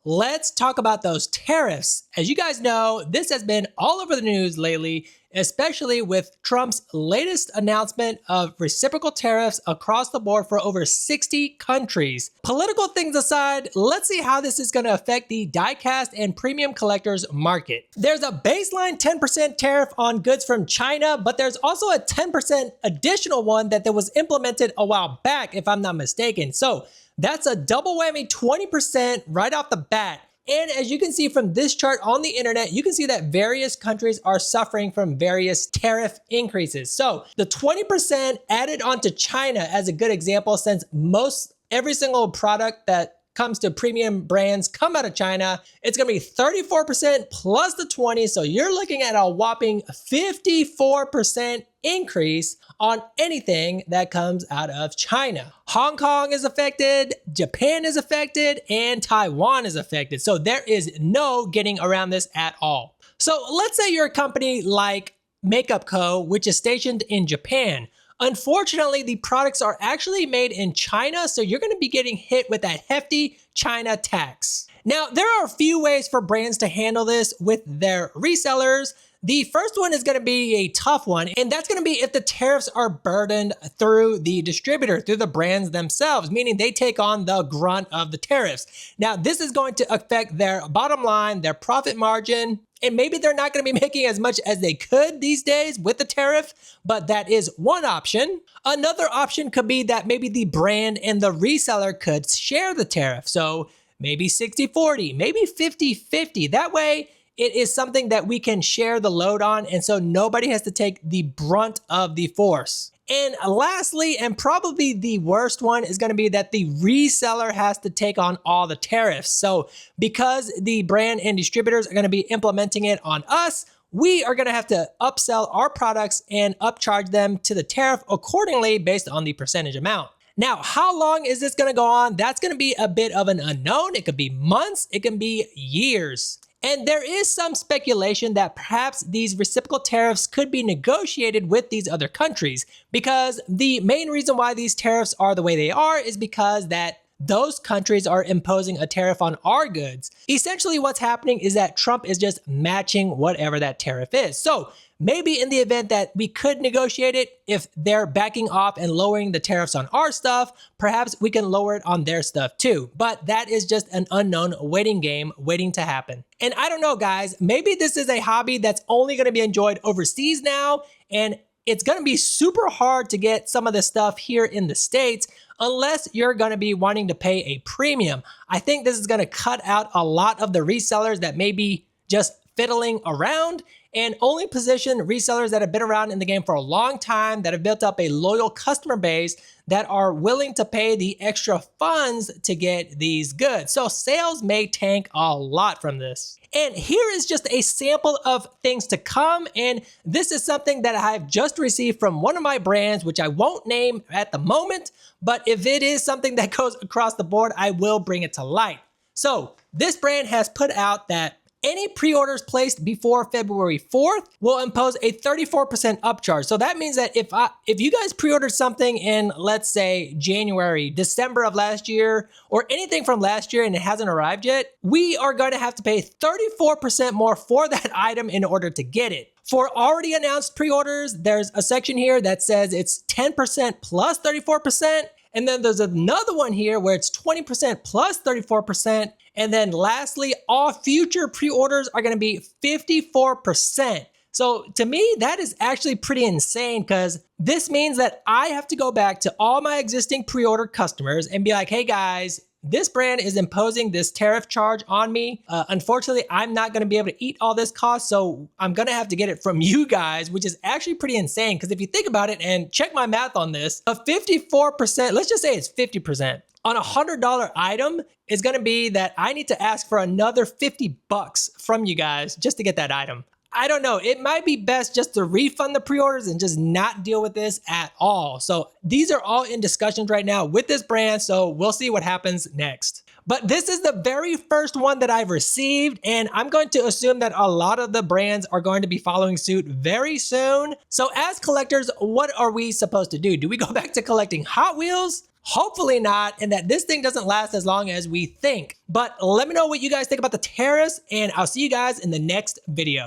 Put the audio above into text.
let's talk about those tariffs. As you guys know, this has been all over the news lately, especially with Trump's latest announcement of reciprocal tariffs across the board for over 60 countries. Political things aside, let's see how this is going to affect the diecast and premium collectors market. There's a baseline 10% tariff on goods from China, but there's also a 10% additional one that was implemented a while back, if I'm not mistaken. So that's a double whammy 20% right off the bat. And as you can see from this chart on the internet, you can see that various countries are suffering from various tariff increases. So the 20% added onto China as a good example, since every single product that comes to premium brands come out of China, it's going to be 34% plus the 20. So you're looking at a whopping 54% increase on anything that comes out of China. Hong Kong is affected, Japan is affected, and Taiwan is affected. So there is no getting around this at all. So let's say you're a company like Makeup Co., which is stationed in Japan. Unfortunately, the products are actually made in China, so you're going to be getting hit with that hefty China tax. Now, there are a few ways for brands to handle this with their resellers. The first one is going to be a tough one, and that's going to be if the tariffs are burdened through the distributor, through the brands themselves, meaning they take on the grunt of the tariffs. Now, this is going to affect their bottom line, their profit margin, and maybe they're not going to be making as much as they could these days with the tariff, but that is one option. Another option could be that maybe the brand and the reseller could share the tariff. So maybe 60-40, maybe 50-50. That way, it is something that we can share the load on, and so nobody has to take the brunt of the force. And lastly, and probably the worst one, is going to be that the reseller has to take on all the tariffs. So because the brand and distributors are going to be implementing it on us, we are going to have to upsell our products and upcharge them to the tariff accordingly based on the percentage amount. Now, how long is this going to go on? That's going to be a bit of an unknown. It could be months, it can be years. And there is some speculation that perhaps these reciprocal tariffs could be negotiated with these other countries, because the main reason why these tariffs are the way they are is because that those countries are imposing a tariff on our goods. Essentially, what's happening is that Trump is just matching whatever that tariff is. So maybe in the event that we could negotiate it, if they're backing off and lowering the tariffs on our stuff, perhaps we can lower it on their stuff too. But that is just an unknown waiting game waiting to happen. And I don't know, guys, maybe this is a hobby that's only going to be enjoyed overseas now, and it's going to be super hard to get some of this stuff here in the States unless you're going to be wanting to pay a premium. I think this is going to cut out a lot of the resellers that may be just fiddling around and only position resellers that have been around in the game for a long time, that have built up a loyal customer base, that are willing to pay the extra funds to get these goods. So sales may tank a lot from this. And here is just a sample of things to come. And this is something that I've just received from one of my brands, which I won't name at the moment. But if it is something that goes across the board, I will bring it to light. So this brand has put out that any pre-orders placed before February 4th will impose a 34% upcharge. So that means that if you guys pre-ordered something in, let's say, January, December of last year, or anything from last year and it hasn't arrived yet, we are going to have to pay 34% more for that item in order to get it. For already announced pre-orders, there's a section here that says it's 10% plus 34%. And then there's another one here where it's 20% plus 34%. And then lastly, all future pre-orders are going to be 54%. So to me, that is actually pretty insane, because this means that I have to go back to all my existing pre-order customers and be like, hey guys, this brand is imposing this tariff charge on me. Unfortunately, I'm not going to be able to eat all this cost, so I'm going to have to get it from you guys, which is actually pretty insane. Because if you think about it and check my math on this, a 54%, let's just say it's 50%, on a $100 item is going to be that I need to ask for another 50 bucks from you guys just to get that item. I don't know. It might be best just to refund the pre-orders and just not deal with this at all. So these are all in discussions right now with this brand. So we'll see what happens next. But this is the very first one that I've received, and I'm going to assume that a lot of the brands are going to be following suit very soon. So as collectors, what are we supposed to do? Do we go back to collecting Hot Wheels? Hopefully not, and that this thing doesn't last as long as we think. But let me know what you guys think about the tariffs, and I'll see you guys in the next video.